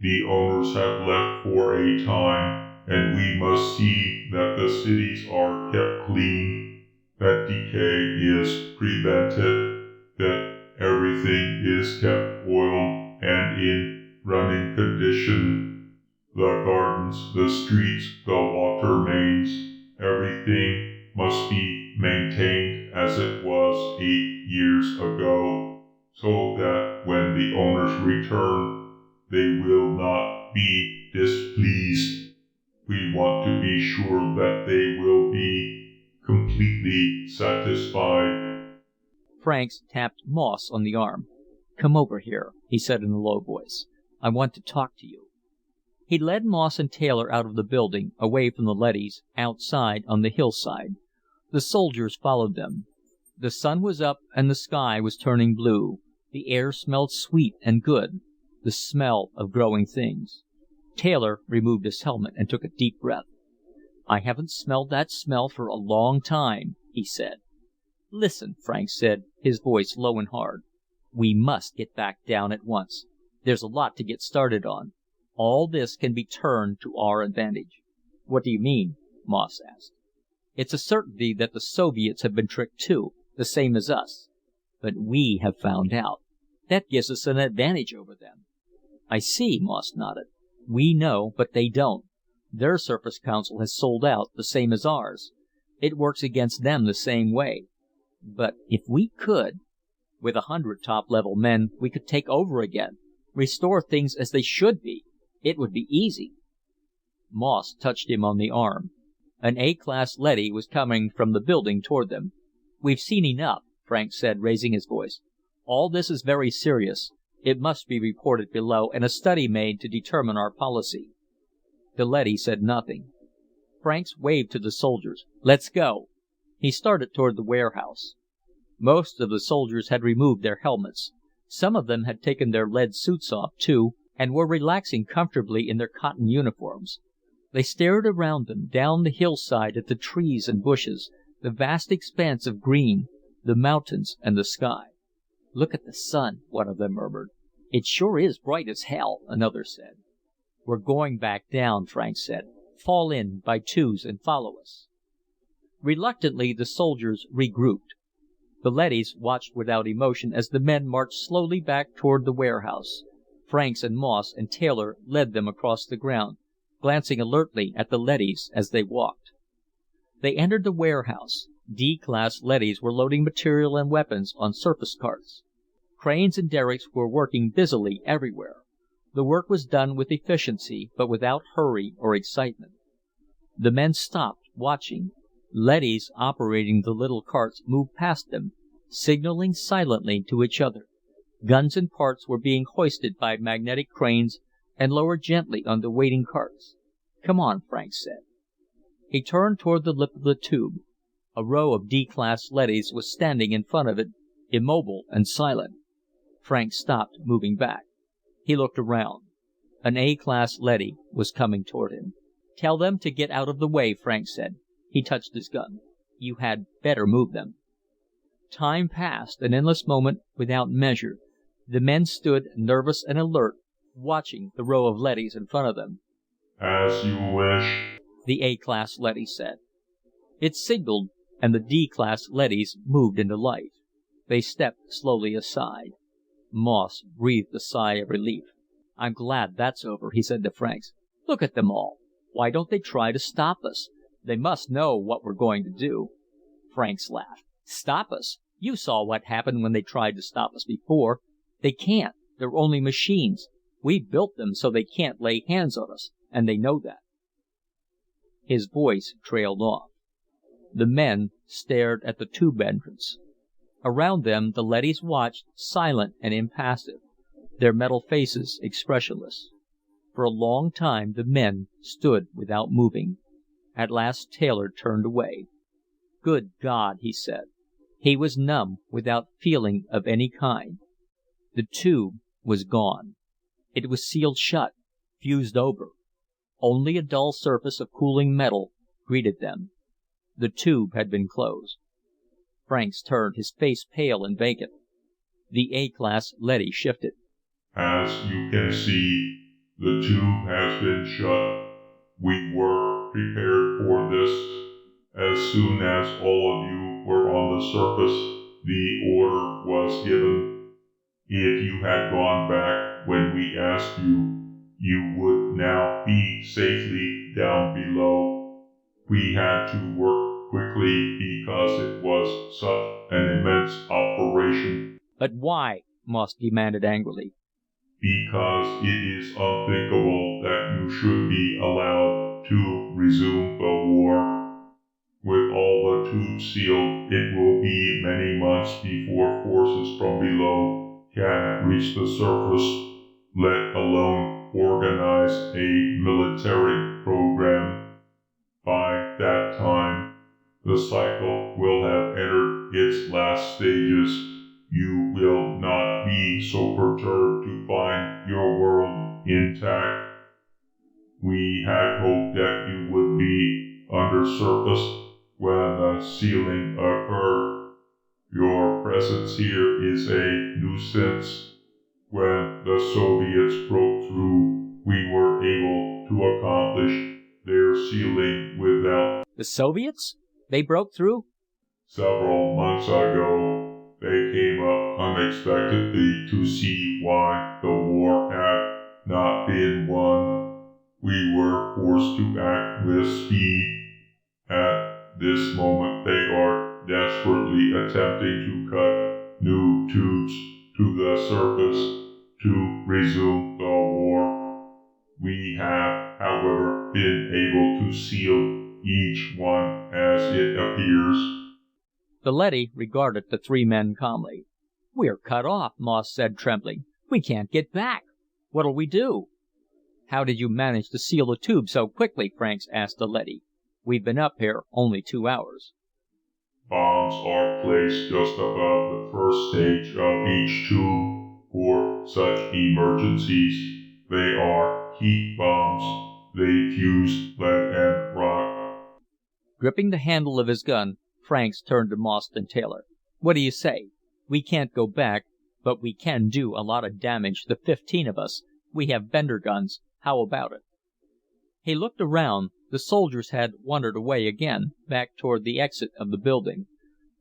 The owners have left for a time, and we must see that the cities are kept clean, that decay is prevented, that everything is kept oiled and in running condition. The gardens, the streets, the water mains, everything must be maintained as it was 8 years ago, so that when the owners return, they will not be displeased. We want to be sure that they will be completely satisfied. Franks tapped Moss on the arm. Come over here, he said in a low voice. I want to talk to you. He led Moss and Taylor out of the building, away from the leadys, outside on the hillside. The soldiers followed them. The sun was up and the sky was turning blue. The air smelled sweet and good, the smell of growing things. Taylor removed his helmet and took a deep breath. I haven't smelled that smell for a long time, he said. Listen, Franks said, his voice low and hard. We must get back down at once. There's a lot to get started on. All this can be turned to our advantage. What do you mean? Moss asked. It's a certainty that the Soviets have been tricked too, the same as us. But we have found out. That gives us an advantage over them. I see, Moss nodded. We know, but they don't. Their Surface Council has sold out, the same as ours. It works against them the same way. But if we could, with 100 top-level men, we could take over again, restore things as they should be. It would be easy. Moss touched him on the arm. An A-class leady was coming from the building toward them. We've seen enough, Franks said, raising his voice. All this is very serious. It must be reported below and a study made to determine our policy. The leady said nothing. Franks waved to the soldiers. Let's go. He started toward the warehouse. Most of the soldiers had removed their helmets. Some of them had taken their lead suits off, too, and were relaxing comfortably in their cotton uniforms. They stared around them, down the hillside at the trees and bushes, the vast expanse of green, the mountains and the sky. Look at the sun, one of them murmured. It sure is bright as hell, another said. We're going back down, Franks said. Fall in by twos and follow us. Reluctantly, the soldiers regrouped. The leadys watched without emotion as the men marched slowly back toward the warehouse. Franks and Moss and Taylor led them across the ground, glancing alertly at the leadys as they walked. They entered the warehouse. D-class leadys were loading material and weapons on surface carts. Cranes and derricks were working busily everywhere. The work was done with efficiency, but without hurry or excitement. The men stopped, watching. Leadys operating the little carts moved past them, signaling silently to each other. Guns and parts were being hoisted by magnetic cranes and lowered gently on the waiting carts. Come on, Franks said. He turned toward the lip of the tube. A row of D-class leadys was standing in front of it, immobile and silent. Franks stopped, moving back. He looked around. An A-class leady was coming toward him. "Tell them to get out of the way," Frank said. He touched his gun. "You had better move them." Time passed, an endless moment without measure. The men stood, nervous and alert, watching the row of leadys in front of them. "As you wish," the A-class leady said. It signaled, and the D-class leadys moved into life. They stepped slowly aside. Moss breathed a sigh of relief. "I'm glad that's over," he said to Franks. "Look at them all. Why don't they try to stop us? They must know what we're going to do." Franks laughed. "Stop us? You saw what happened when they tried to stop us before. They can't. They're only machines. We built them so they can't lay hands on us, and they know that." His voice trailed off. The men stared at the tube entrance. Around them the leadys watched, silent and impassive, their metal faces expressionless. For a long time the men stood without moving. At last Taylor turned away. "Good God," he said. He was numb, without feeling of any kind. The tube was gone. It was sealed shut, fused over. Only a dull surface of cooling metal greeted them. The tube had been closed. Franks turned, his face pale and vacant. The A-class leady shifted. "As you can see, the tube has been shut. We were prepared for this. As soon as all of you were on the surface, the order was given. If you had gone back when we asked you, you would now be safely down below. We had to work quickly because it was such an immense operation." "But why?" Moss demanded angrily. "Because it is unthinkable that you should be allowed to resume the war. With all the tubes sealed, it will be many months before forces from below can reach the surface, let alone organize a military program. By that time, the cycle will have entered its last stages. You will not be so perturbed to find your world intact. We had hoped that you would be undersurface when the sealing occurred. Your presence here is a nuisance. When the Soviets broke through, we were able to accomplish their sealing without..." "The Soviets? They broke through?" "Several months ago, they came up unexpectedly to see why the war had not been won. We were forced to act with speed. At this moment, they are desperately attempting to cut new tubes to the surface to resume the war. We have, however, been able to seal each one as it appears." The leady regarded the three men calmly. "We're cut off," Moss said, trembling. "We can't get back. What'll we do?" "How did you manage to seal the tube so quickly?" Franks asked the leady. "We've been up here only 2 hours." "Bombs are placed just above the first stage of each tube for such emergencies. They are heat bombs. They fuse lead and rock." Gripping the handle of his gun, Franks turned to Moss and Taylor. "What do you say? We can't go back, but we can do a lot of damage, the 15 of us. We have Bender guns. How about it?" He looked around. The soldiers had wandered away again, back toward the exit of the building.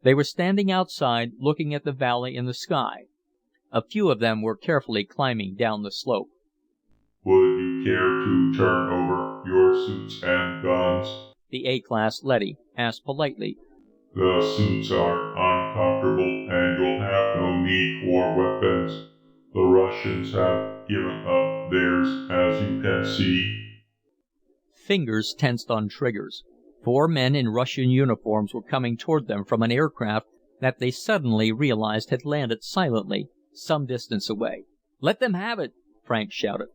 They were standing outside, looking at the valley and the sky. A few of them were carefully climbing down the slope. "Would you care to turn over your suits and guns?" the A-class leady asked politely. "The suits are uncomfortable and you'll have no need for weapons. The Russians have given up theirs, as you can see." Fingers tensed on triggers. 4 men in Russian uniforms were coming toward them from an aircraft that they suddenly realized had landed silently some distance away. "Let them have it!" Frank shouted.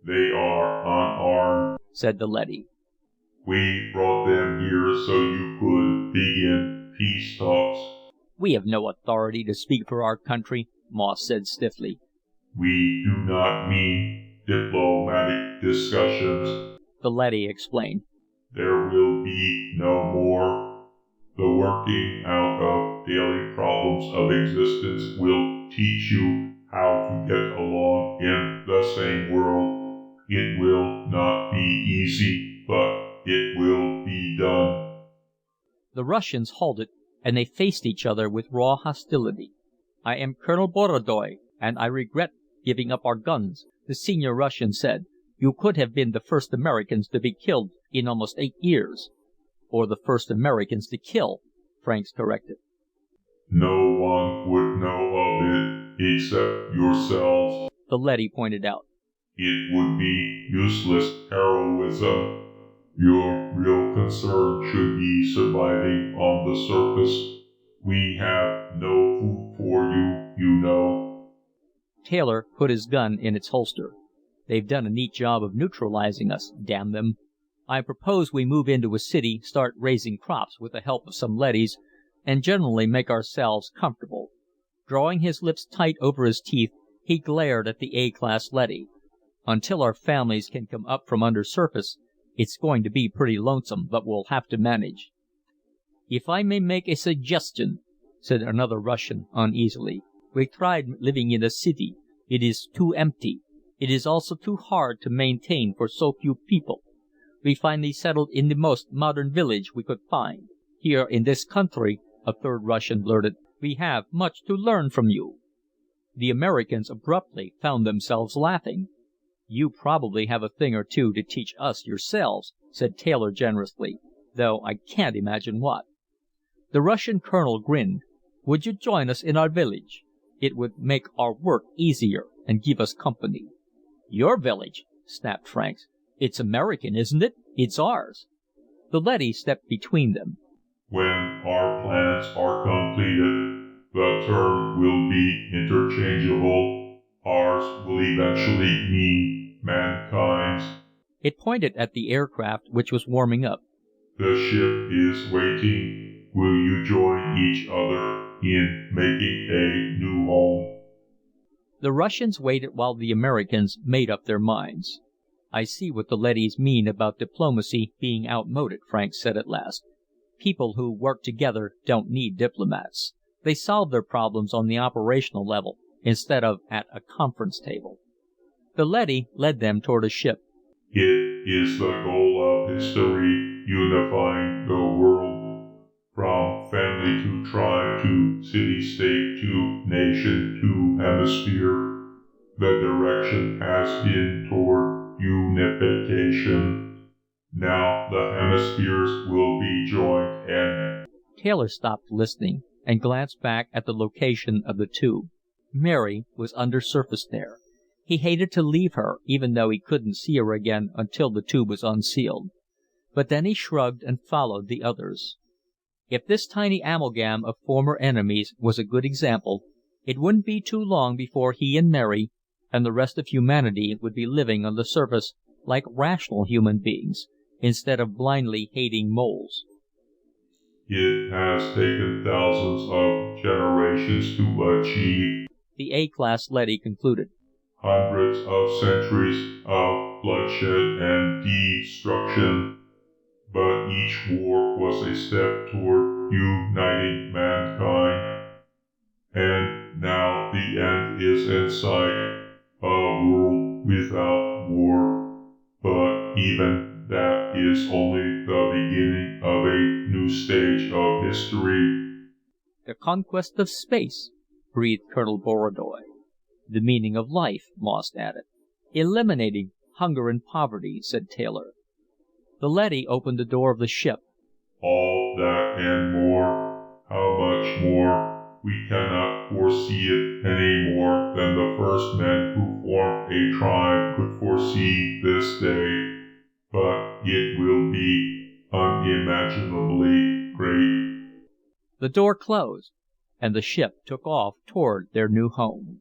"They are unarmed," said the leady. "We brought them here so you could begin peace talks." "We have no authority to speak for our country," Moss said stiffly. "We do not mean diplomatic discussions," the leady explained. There will be no more. The working out of daily problems of existence will teach you how to get along in the same world. It will not be easy, but it will be done. The Russians halted, and they faced each other with raw hostility. "I am Colonel Borodoy, and I regret giving up our guns," the senior Russian said. "You could have been the first Americans to be killed in almost 8 years." "Or the first Americans to kill," Franks corrected. No one would know of it except yourselves, the leady pointed out. It would be useless heroism. Your real concern should be surviving on the surface. We have no food for you, you know. Taylor put his gun in its holster. "They've done a neat job of neutralizing us, damn them. I propose we move into a city, start raising crops with the help of some leadys, and generally make ourselves comfortable." Drawing his lips tight over his teeth, he glared at the A-class leady. "Until our families can come up from undersurface, it's going to be pretty lonesome, but we'll have to manage." "If I may make a suggestion," said another Russian uneasily. "We tried living in a city. It is too empty. It is also too hard to maintain for so few people. We finally settled in the most modern village we could find. Here in this country," a third Russian blurted, "we have much to learn from you." The Americans abruptly found themselves laughing. "You probably have a thing or two to teach us yourselves," said Taylor generously, "though I can't imagine what." The Russian colonel grinned. "Would you join us in our village? It would make our work easier and give us company." "Your village?" snapped Franks. "It's American, isn't it? It's ours." The leady stepped between them. When our plans are completed, the term will be interchangeable. Ours will eventually mean mankind's. It pointed at the aircraft, which was warming up. The ship is waiting. Will you join each other in making a new home? The Russians waited while the Americans made up their minds. "I see what the leadys mean about diplomacy being outmoded," Franks said at last. "People who work together don't need diplomats. They solve their problems on the operational level instead of at a conference table." The leady led them toward a ship. It is the goal of history, unifying the world. From family to tribe to city-state to nation to hemisphere. The direction has been toward unification. Now the hemispheres will be joined and... Taylor stopped listening and glanced back at the location of the tube. Mary was undersurface there. He hated to leave her, even though he couldn't see her again until the tube was unsealed. But then he shrugged and followed the others. If this tiny amalgam of former enemies was a good example, it wouldn't be too long before he and Mary and the rest of humanity would be living on the surface like rational human beings, instead of blindly hating moles. It has taken thousands of generations to achieve, the A-class leady concluded. Hundreds of centuries of bloodshed and destruction. But each war was a step toward uniting mankind. And now the end is in sight. A world without war. But even that is only the beginning of a new stage of history. "The conquest of space," breathed Colonel Borodoy. "The meaning of life," Moss added. "Eliminating hunger and poverty," said Taylor. The leady opened the door of the ship. All that and more. How much more? We cannot foresee it any more than the first men who formed a tribe could foresee this day. But it will be unimaginably great. The door closed, and the ship took off toward their new home.